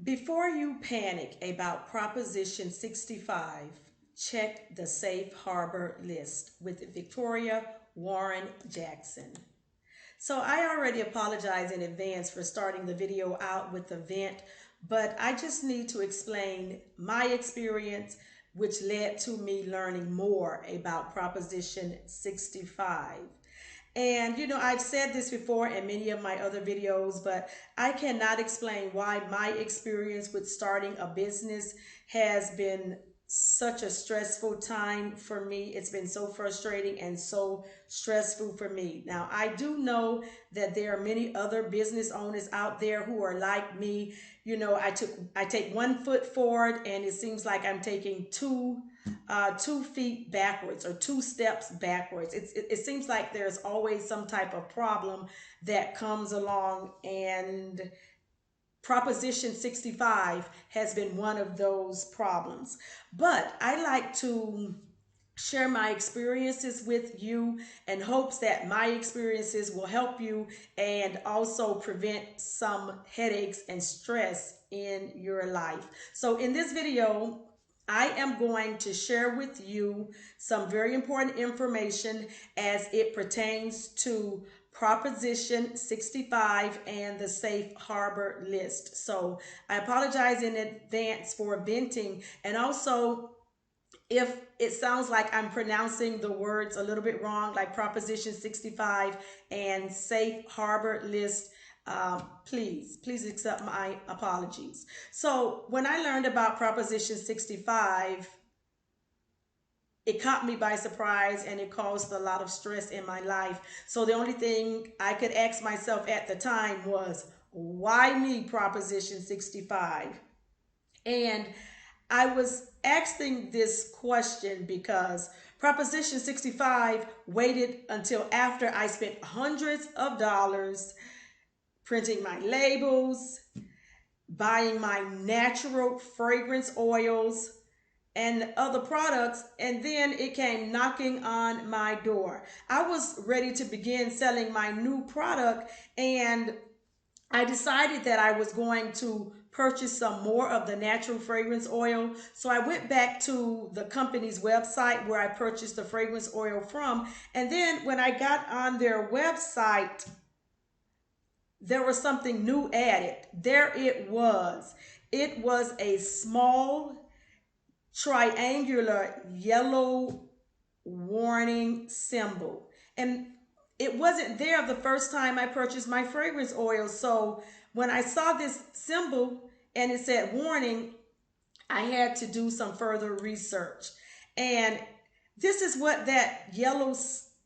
Before you panic about Proposition 65, check the Safe Harbor list with Victoria Warren Jackson. So I already apologize in advance for starting the video out with the vent, but I just need to explain my experience, which led to me learning more about Proposition 65. And I've said this before in many of my other videos, but I cannot explain why my experience with starting a business has been such a stressful time for me. It's been so frustrating and so stressful for me. Now, I do know that there are many other business owners out there who are like me. I take 1 foot forward and it seems like I'm taking two feet backwards or 2 steps backwards. It seems like there's always some type of problem that comes along, and Proposition 65 has been one of those problems. But I like to share my experiences with you in hopes that my experiences will help you and also prevent some headaches and stress in your life. So in this video, I am going to share with you some very important information as it pertains to Proposition 65 and the Safe Harbor list. So I apologize in advance for venting, and also if it sounds like I'm pronouncing the words a little bit wrong, like Proposition 65 and Safe Harbor list, please accept my apologies. So when I learned about Proposition 65, it caught me by surprise and it caused a lot of stress in my life. So the only thing I could ask myself at the time was, why me, Proposition 65? And I was asking this question because Proposition 65 waited until after I spent hundreds of dollars printing my labels, buying my natural fragrance oils, and other products, and then it came knocking on my door. I was ready to begin selling my new product, and I decided that I was going to purchase some more of the natural fragrance oil. So I went back to the company's website where I purchased the fragrance oil from, and then when I got on their website, there was something new added. There it was. It was a small triangular yellow warning symbol, and it wasn't there the first time I purchased my fragrance oil. So when I saw this symbol and it said warning, I had to do some further research, and this is what that yellow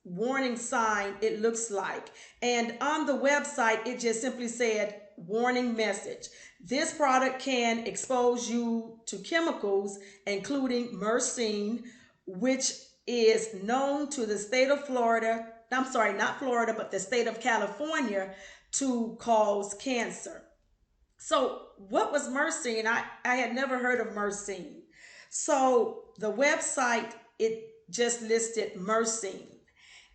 warning sign it looks like. And on the website it just simply said, warning message: this product can expose you to chemicals including Myrcene, which is known to the state of Florida, I'm sorry, not Florida, but the state of California, to cause cancer. So what was Myrcene? I had never heard of Myrcene. So the website, it just listed Myrcene.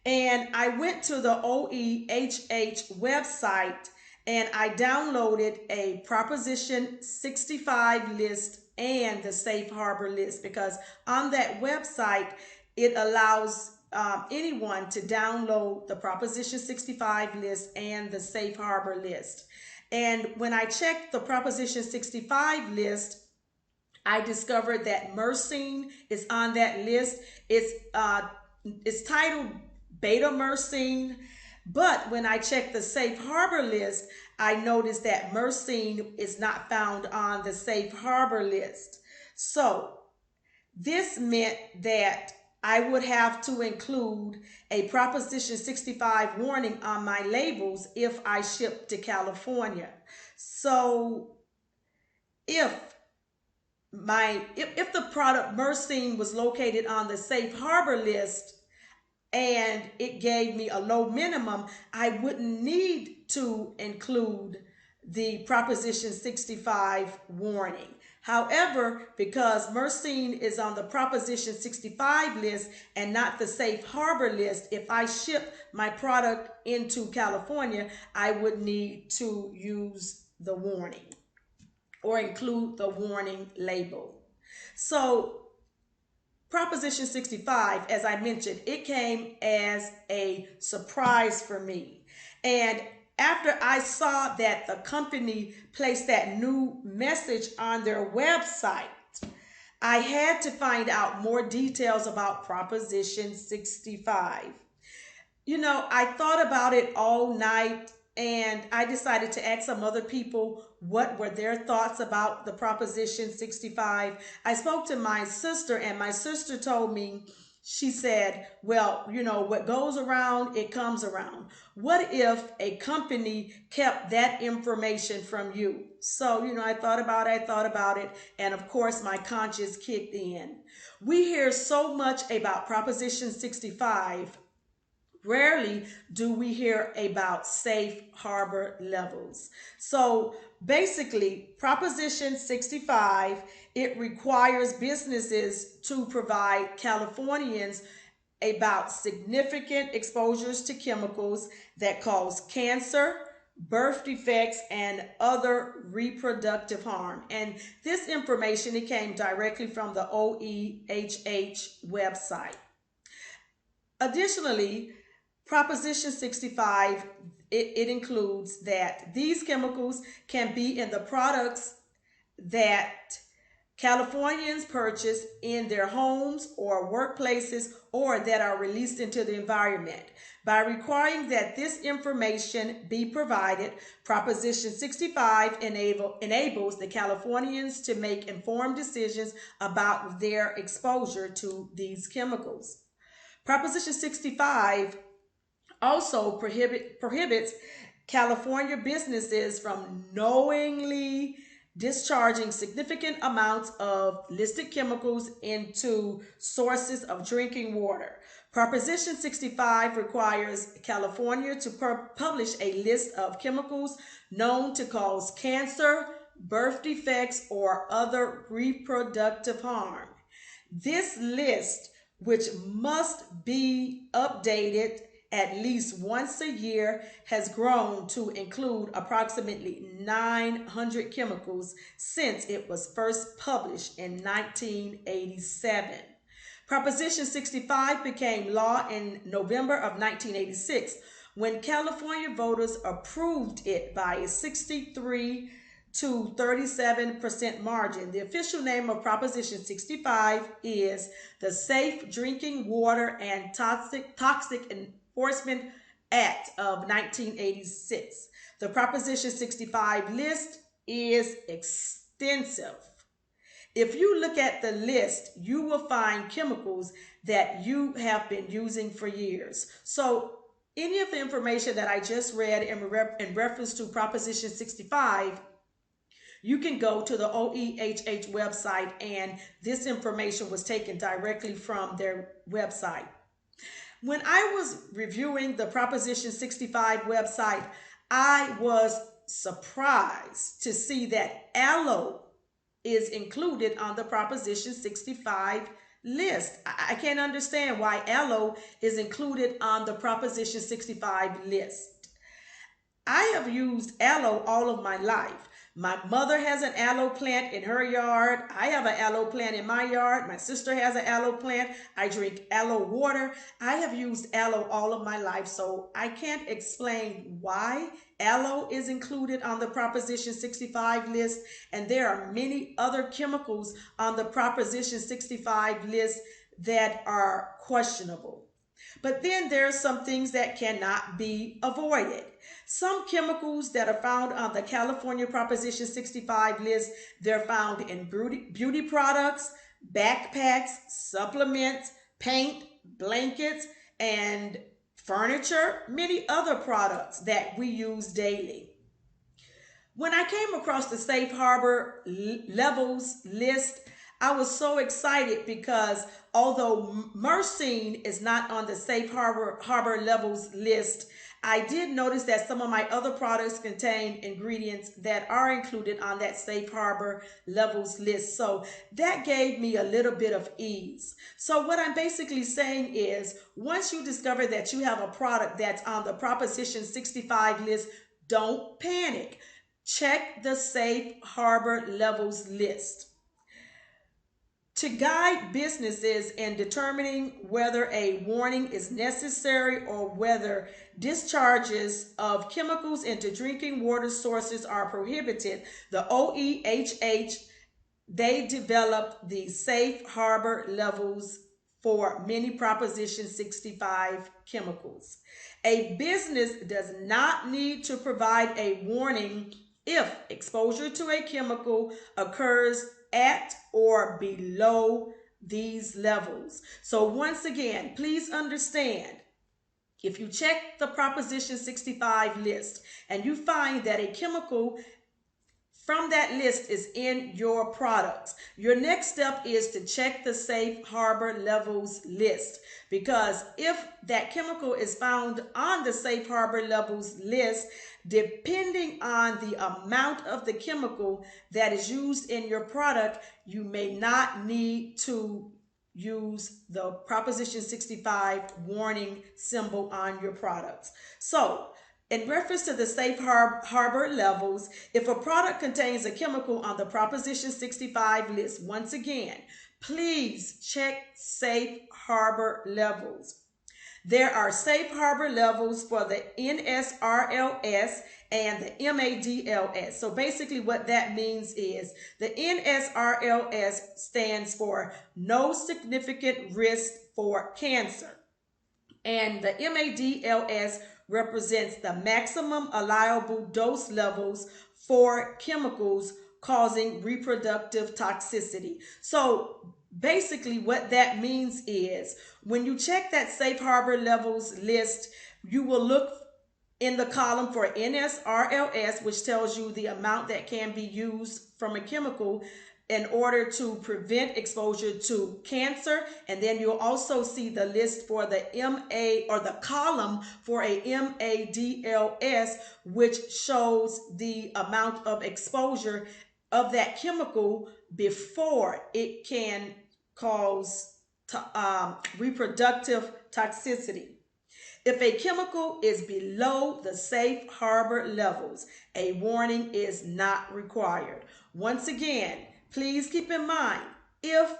And I went to the OEHH website and I downloaded a Proposition 65 list and the Safe Harbor list, because on that website, it allows anyone to download the Proposition 65 list and the Safe Harbor list. And when I checked the Proposition 65 list, I discovered that Myrcene is on that list. It's titled Beta Myrcene, but when I checked the Safe Harbor list, I noticed that Myrcene is not found on the Safe Harbor list. So this meant that I would have to include a Proposition 65 warning on my labels if I shipped to California. So if the product Myrcene was located on the Safe Harbor list and it gave me a low minimum, I wouldn't need to include the Proposition 65 warning. However, because Myrcene is on the Proposition 65 list and not the Safe Harbor list, if I ship my product into California, I would need to use the warning. or include the warning label. So Proposition 65, as I mentioned, it came as a surprise for me. And after I saw that the company placed that new message on their website, I had to find out more details about Proposition 65. You know, I thought about it all night and I decided to ask some other people what were their thoughts about the Proposition 65. I spoke to my sister and my sister told me, she said, well, you know, what goes around, it comes around. What if a company kept that information from you? So, you know, I thought about it, and of course my conscience kicked in. We hear so much about Proposition 65. Rarely do we hear about safe harbor levels. So basically, Proposition 65, it requires businesses to provide Californians about significant exposures to chemicals that cause cancer, birth defects, and other reproductive harm. And this information, it came directly from the OEHH website. Additionally, Proposition 65, it includes that these chemicals can be in the products that Californians purchase in their homes or workplaces or that are released into the environment. By requiring that this information be provided, Proposition 65 enables the Californians to make informed decisions about their exposure to these chemicals. Proposition 65 also prohibits California businesses from knowingly discharging significant amounts of listed chemicals into sources of drinking water. Proposition 65 requires California to publish a list of chemicals known to cause cancer, birth defects, or other reproductive harm. This list, which must be updated at least once a year, has grown to include approximately 900 chemicals since it was first published in 1987. Proposition 65 became law in November of 1986 when California voters approved it by a 63 to 37% margin. The official name of Proposition 65 is the Safe Drinking Water and Toxic Enforcement Act of 1986. The Proposition 65 list is extensive. If you look at the list, you will find chemicals that you have been using for years. So any of the information that I just read in reference to Proposition 65, you can go to the OEHH website, and this information was taken directly from their website. When I was reviewing the Proposition 65 website, I was surprised to see that Aloe is included on the Proposition 65 list. I can't understand why Aloe is included on the Proposition 65 list. I have used aloe all of my life. My mother has an aloe plant in her yard. I have an aloe plant in my yard. My sister has an aloe plant. I drink aloe water. I have used aloe all of my life, so I can't explain why aloe is included on the Proposition 65 list, and there are many other chemicals on the Proposition 65 list that are questionable. But then there are some things that cannot be avoided. Some chemicals that are found on the California Proposition 65 list, they're found in beauty products, backpacks, supplements, paint, blankets, and furniture, many other products that we use daily. When I came across the safe harbor levels list, I was so excited because although Myrcene is not on the safe harbor levels list, I did notice that some of my other products contain ingredients that are included on that safe harbor levels list. So that gave me a little bit of ease. So what I'm basically saying is, once you discover that you have a product that's on the Proposition 65 list, don't panic. check the safe harbor levels list. To guide businesses in determining whether a warning is necessary or whether discharges of chemicals into drinking water sources are prohibited, the OEHH, they developed the safe harbor levels for many Proposition 65 chemicals. A business does not need to provide a warning if exposure to a chemical occurs at or below these levels. So once again, please understand, if you check the Proposition 65 list and you find that a chemical from that list is in your products, your next step is to check the safe harbor levels list, because if that chemical is found on the safe harbor levels list, depending on the amount of the chemical that is used in your product, you may not need to use the Proposition 65 warning symbol on your products. So in reference to the safe harbor levels, if a product contains a chemical on the Proposition 65 list, once again, please check safe harbor levels. There are safe harbor levels for the NSRLS and the MADLS. So basically what that means is the NSRLS stands for no significant risk for cancer, and the MADLS represents the maximum allowable dose levels for chemicals causing reproductive toxicity. So basically what that means is when you check that safe harbor levels list, you will look in the column for NSRLS, which tells you the amount that can be used from a chemical in order to prevent exposure to cancer. And then you'll also see the list for the MA, or the column for a MADLS, which shows the amount of exposure of that chemical before it can cause reproductive toxicity. If a chemical is below the safe harbor levels, a warning is not required. Once again, please keep in mind, if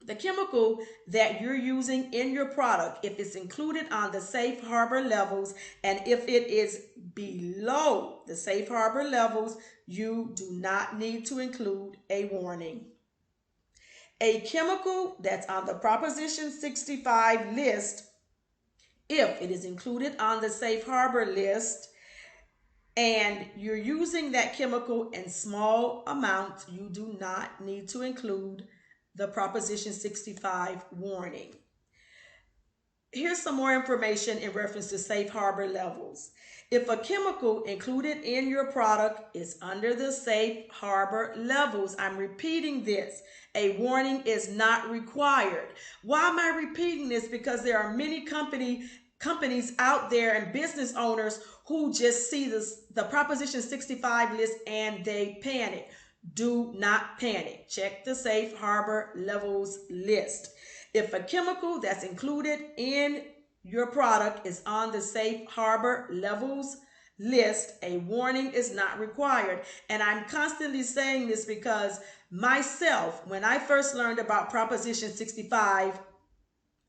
the chemical that you're using in your product, if it's included on the safe harbor levels, and if it is below the safe harbor levels, you do not need to include a warning. A chemical that's on the Proposition 65 list, if it is included on the safe harbor list and you're using that chemical in small amounts, you do not need to include the Proposition 65 warning. Here's some more information in reference to safe harbor levels. If a chemical included in your product is under the safe harbor levels, I'm repeating this, a warning is not required. Why am I repeating this? Because there are many companies out there and business owners who just see the Proposition 65 list and they panic. Do not panic. Check the safe harbor levels list. If a chemical that's included in your product is on the safe harbor levels list, a warning is not required. And I'm constantly saying this because myself, when I first learned about Proposition 65,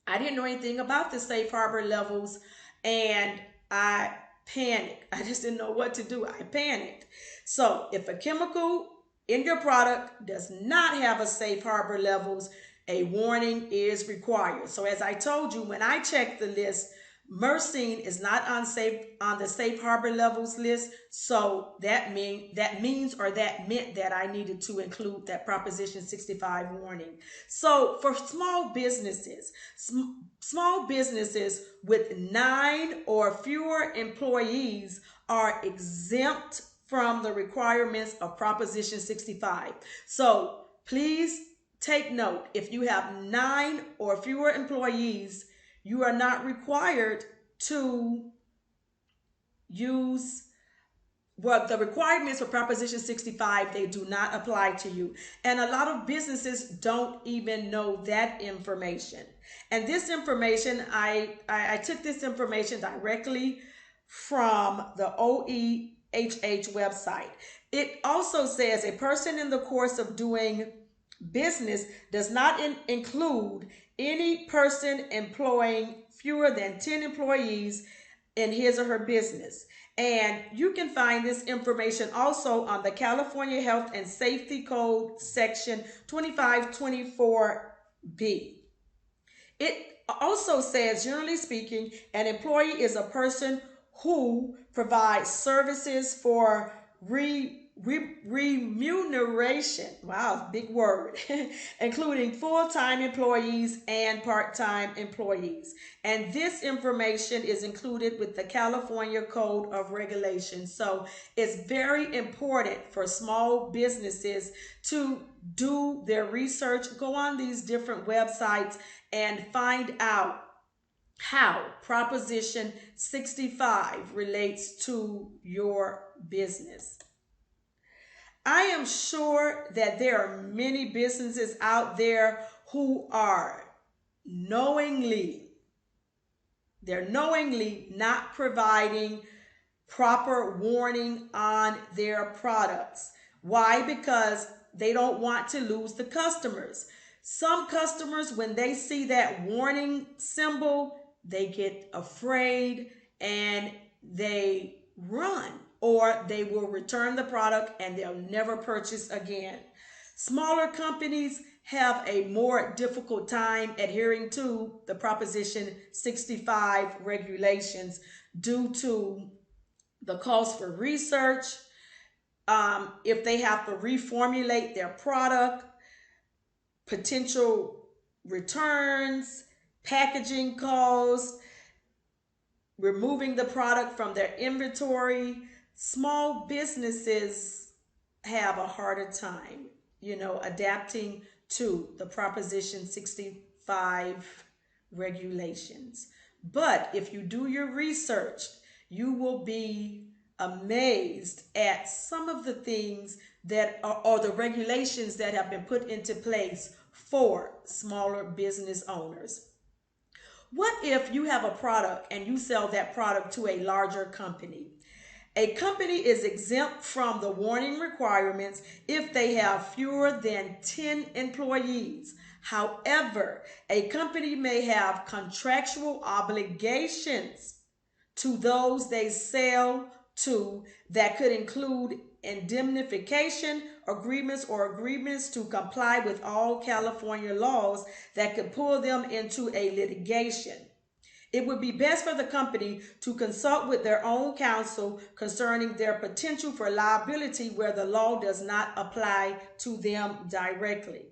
I didn't know anything about the safe harbor levels and I panicked. I just didn't know what to do. I panicked. So if a chemical in your product does not have a safe harbor levels, a warning is required. So as I told you, when I checked the list, Myrcene is not on the safe harbor levels list. So that meant that I needed to include that Proposition 65 warning. So for small businesses with 9 or fewer employees are exempt from the requirements of Proposition 65. So please take note, if you have 9 or fewer employees, you are not required to use the requirements for Proposition 65, they do not apply to you. And a lot of businesses don't even know that information. And this information, I took this information directly from the OEHH website. It also says a person in the course of doing business does not include any person employing fewer than 10 employees in his or her business. And you can find this information also on the California Health and Safety Code section 2524B. It also says, generally speaking, an employee is a person who provides services for remuneration, wow, big word, including full-time employees and part-time employees. And this information is included with the California Code of Regulations. So it's very important for small businesses to do their research, go on these different websites and find out how Proposition 65 relates to your business. I am sure that there are many businesses out there who are knowingly not providing proper warning on their products. Why? Because they don't want to lose the customers. Some customers, when they see that warning symbol, they get afraid and they run, or they will return the product and they'll never purchase again. Smaller companies have a more difficult time adhering to the Proposition 65 regulations due to the cost for research, if they have to reformulate their product, potential returns, packaging costs, removing the product from their inventory. Small businesses have a harder time, adapting to the Proposition 65 regulations. But if you do your research, you will be amazed at some of the things that are, or the regulations that have been put into place for smaller business owners. What if you have a product and you sell that product to a larger company? A company is exempt from the warning requirements if they have fewer than 10 employees. However, a company may have contractual obligations to those they sell to that could include indemnification agreements or agreements to comply with all California laws that could pull them into a litigation. It would be best for the company to consult with their own counsel concerning their potential for liability where the law does not apply to them directly.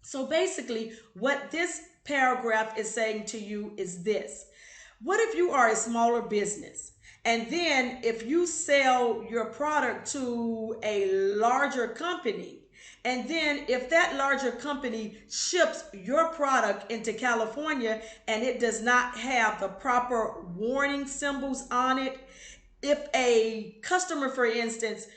So basically, what this paragraph is saying to you is this. What if you are a smaller business? And then if you sell your product to a larger company, and then if that larger company ships your product into California and it does not have the proper warning symbols on it, if a customer, for instance,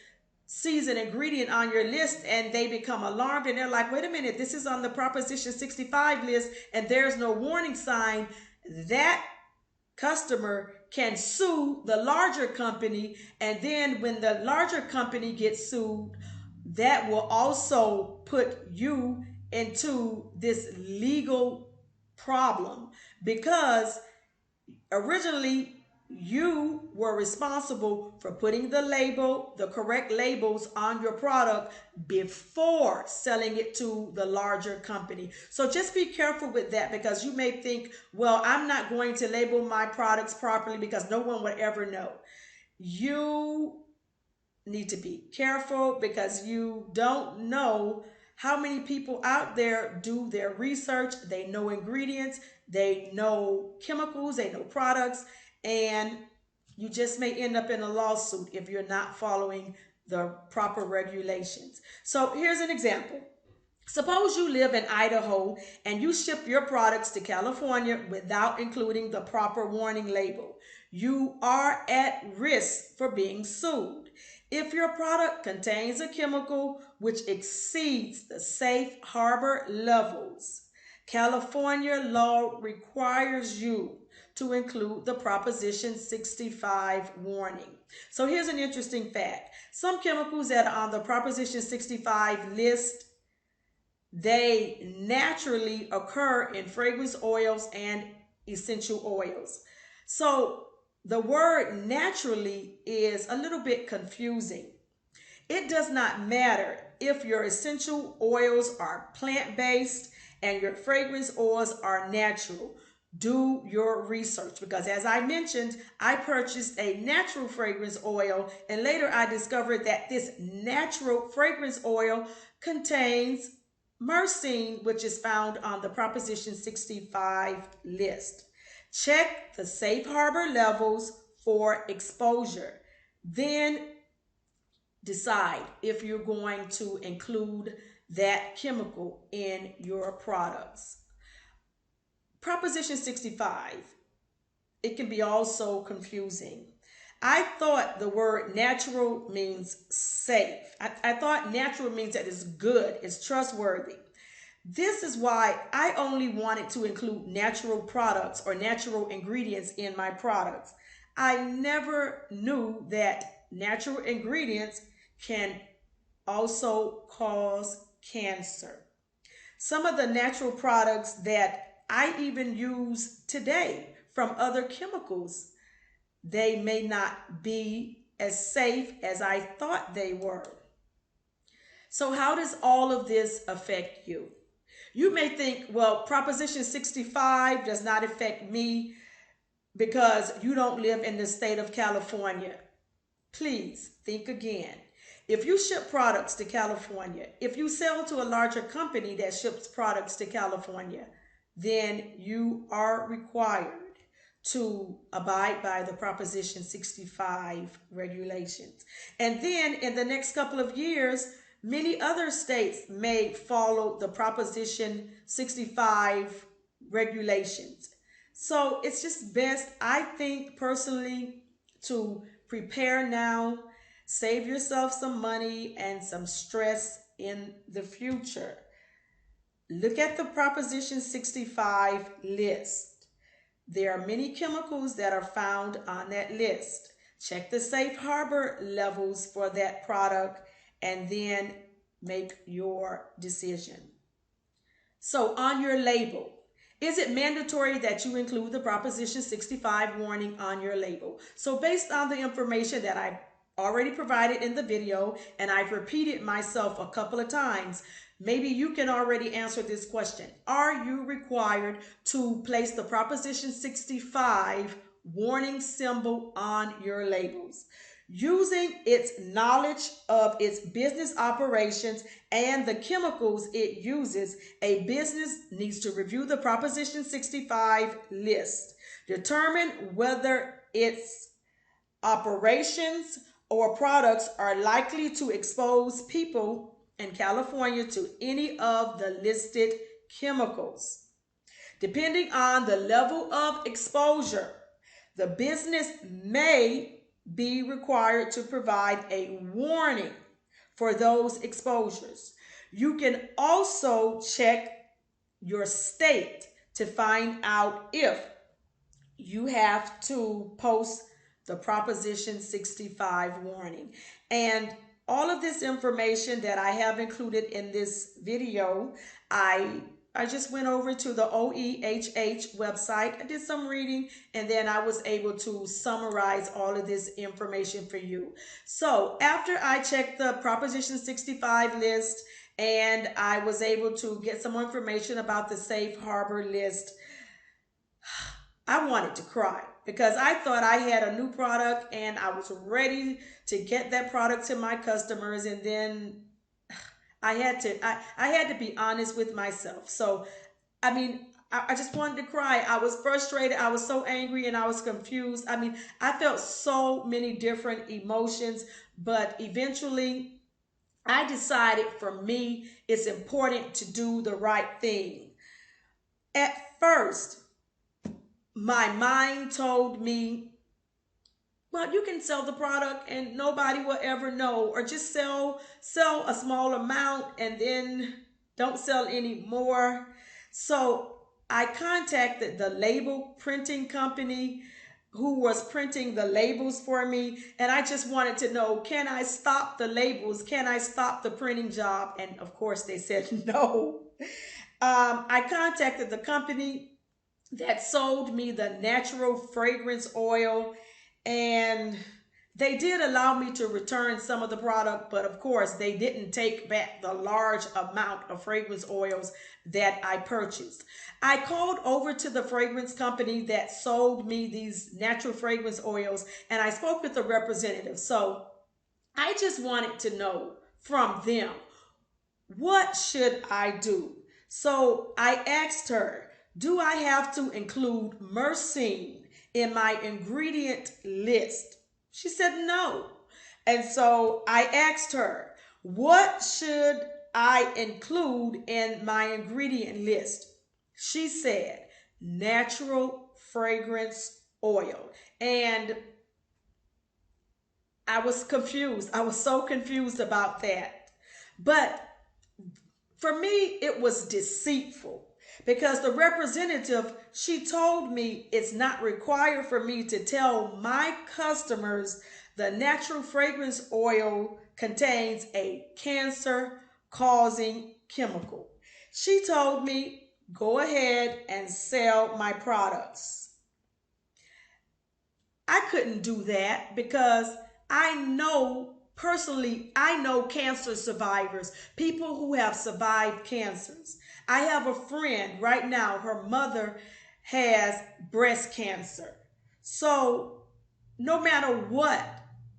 sees an ingredient on your list and they become alarmed and they're like, wait a minute, this is on the Proposition 65 list and there's no warning sign, that customer can sue the larger company, and then when the larger company gets sued, that will also put you into this legal problem because originally you were responsible for putting the correct labels on your product before selling it to the larger company. So just be careful with that, because you may think, well, I'm not going to label my products properly because no one would ever know. You need to be careful because you don't know how many people out there do their research. They know ingredients, they know chemicals, they know products, and you just may end up in a lawsuit if you're not following the proper regulations. So here's an example. Suppose you live in Idaho and you ship your products to California without including the proper warning label. You are at risk for being sued. If your product contains a chemical which exceeds the safe harbor levels, California law requires you to include the Proposition 65 warning. So here's an interesting fact. Some chemicals that are on the Proposition 65 list, they naturally occur in fragrance oils and essential oils. So the word naturally is a little bit confusing. It does not matter if your essential oils are plant-based and your fragrance oils are natural. Do your research, because as I mentioned, I purchased a natural fragrance oil, and later I discovered that this natural fragrance oil contains Myrcene, which is found on the Proposition 65 list. Check the safe harbor levels for exposure. Then decide if you're going to include that chemical in your products. Proposition 65, it can be also confusing. I thought the word natural means safe. I thought natural means that it's good, it's trustworthy. This is why I only wanted to include natural products or natural ingredients in my products. I never knew that natural ingredients can also cause cancer. Some of the natural products that I even use today from other chemicals, they may not be as safe as I thought they were. So how does all of this affect you? You may think, well, Proposition 65 does not affect me because you don't live in the state of California. Please think again. If you ship products to California, if you sell to a larger company that ships products to California, then you are required to abide by the Proposition 65 regulations. And then in the next couple of years, many other states may follow the Proposition 65 regulations. So it's just best, I think personally, to prepare now, save yourself some money and some stress in the future. Look at the Proposition 65 list. There are many chemicals that are found on that list. Check the safe harbor levels for that product and then make your decision. So on your label, is it mandatory that you include the Proposition 65 warning on your label? So based on the information that I've already provided in the video, and I've repeated myself a couple of times, maybe you can already answer this question. Are you required to place the Proposition 65 warning symbol on your labels? Using its knowledge of its business operations and the chemicals it uses, a business needs to review the Proposition 65 list, determine whether its operations or products are likely to expose people in California to any of the listed chemicals. Depending on the level of exposure, the business may be required to provide a warning for those exposures. You can also check your state to find out if you have to post the Proposition 65 warning. And all of this information that I have included in this video, I just went over to the OEHH website. I did some reading, and then I was able to summarize all of this information for you. So after I checked the Proposition 65 list and I was able to get some information about the safe harbor list, I wanted to cry because I thought I had a new product and I was ready to get that product to my customers, and then I had to be honest with myself. So, I mean, I just wanted to cry. I was frustrated. I was so angry and I was confused. I mean, I felt so many different emotions, but eventually I decided for me, it's important to do the right thing. At first, my mind told me, well, you can sell the product and nobody will ever know, or just sell a small amount and then don't sell any more. So I contacted the label printing company who was printing the labels for me, and I just wanted to know, can I stop the labels? Can I stop the printing job? And of course they said no. I contacted the company that sold me the natural fragrance oil, and they did allow me to return some of the product, but of course they didn't take back the large amount of fragrance oils that I purchased. I called over to the fragrance company that sold me these natural fragrance oils, and I spoke with the representative. So I just wanted to know from them, what should I do? So I asked her, do I have to include myrcene in my ingredient list? She said no. And so I asked her, what should I include in my ingredient list? She said, natural fragrance oil. And I was confused. I was so confused about that. But for me, it was deceitful because the representative, she told me it's not required for me to tell my customers the natural fragrance oil contains a cancer-causing chemical. She told me, go ahead and sell my products. I couldn't do that because I know personally, I know cancer survivors, people who have survived cancers. I have a friend right now, her mother has breast cancer. So no matter what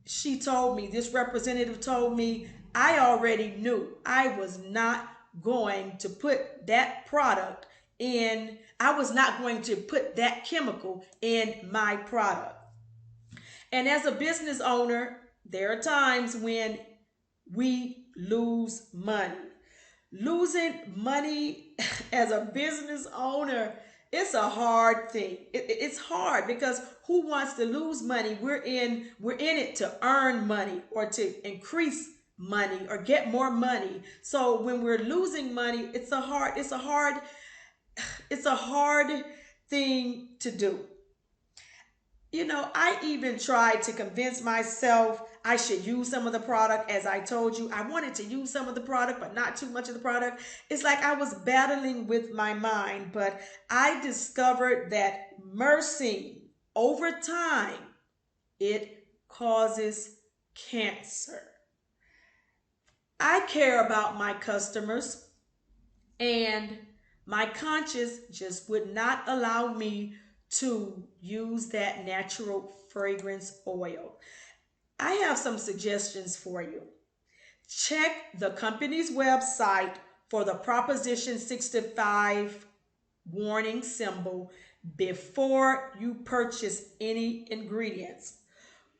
she told me, this representative told me, I already knew I was not going to put that product in, I was not going to put that chemical in my product. And as a business owner, there are times when we lose money. Losing money as a business owner, it's a hard thing. It's hard because who wants to lose money? We're in it to earn money or to increase money or get more money. So when we're losing money, it's a hard thing to do. You know, I even tried to convince myself I should use some of the product. As I told you, I wanted to use some of the product, but not too much of the product. It's like I was battling with my mind, but I discovered that myrcene, over time, it causes cancer. I care about my customers, and my conscience just would not allow me to use that natural fragrance oil. I have some suggestions for you. Check the company's website for the Proposition 65 warning symbol before you purchase any ingredients.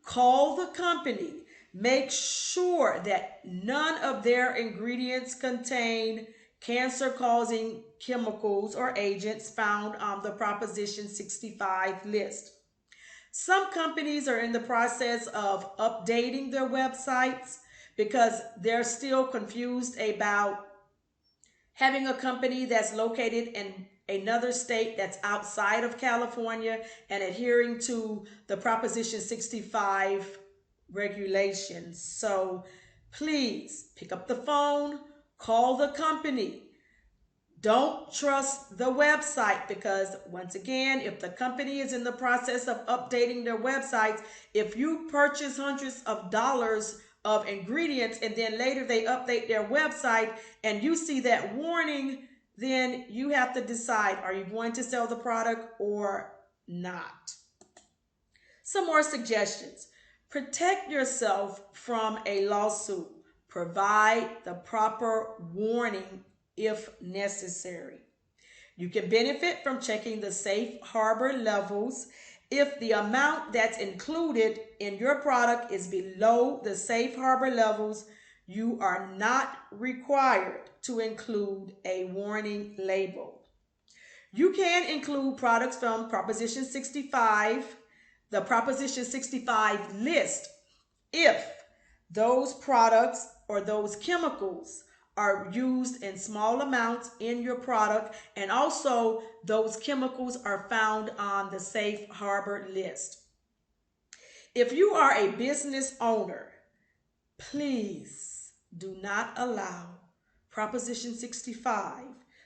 Call the company. Make sure that none of their ingredients contain cancer-causing chemicals or agents found on the Proposition 65 list. Some companies are in the process of updating their websites because they're still confused about having a company that's located in another state that's outside of California and adhering to the Proposition 65 regulations. So please pick up the phone, call the company. Don't trust the website because, once again, if the company is in the process of updating their websites, if you purchase hundreds of dollars of ingredients and then later they update their website and you see that warning, then you have to decide, are you going to sell the product or not? Some more suggestions. Protect yourself from a lawsuit. Provide the proper warning if necessary. You can benefit from checking the safe harbor levels. If the amount that's included in your product is below the safe harbor levels, you are not required to include a warning label. You can include products from Proposition 65, the Proposition 65 list, if those products or those chemicals are used in small amounts in your product, and also those chemicals are found on the safe harbor list. If you are a business owner, please do not allow Proposition 65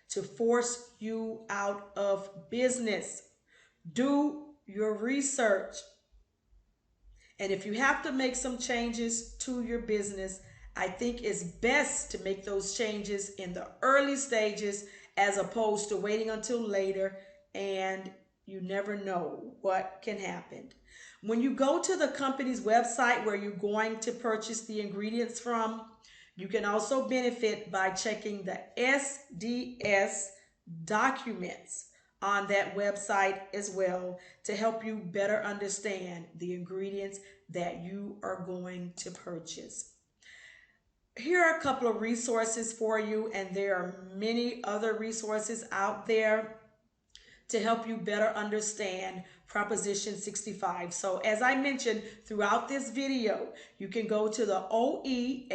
to force you out of business. Do your research. And if you have to make some changes to your business, I think it's best to make those changes in the early stages as opposed to waiting until later, and you never know what can happen. When you go to the company's website where you're going to purchase the ingredients from, you can also benefit by checking the SDS documents on that website as well to help you better understand the ingredients that you are going to purchase. Here are a couple of resources for you, and there are many other resources out there to help you better understand Proposition 65. So as I mentioned throughout this video, you can go to the oehh.ca.gov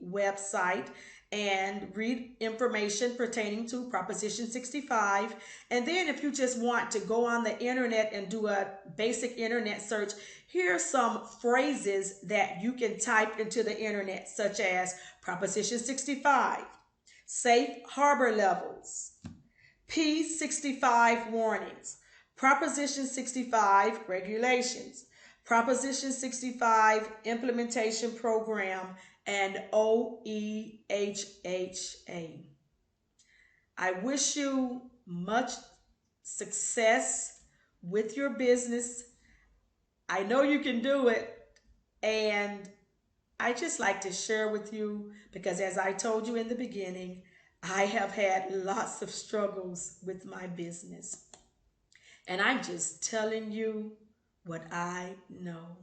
website and read information pertaining to Proposition 65. And then if you just want to go on the internet and do a basic internet search, here are some phrases that you can type into the internet, such as Proposition 65, safe harbor levels, P65 warnings, Proposition 65 regulations, Proposition 65 implementation program, and OEHHA. I wish you much success with your business. I know you can do it, and I just like to share with you because, as I told you in the beginning, I have had lots of struggles with my business. And I'm just telling you what I know.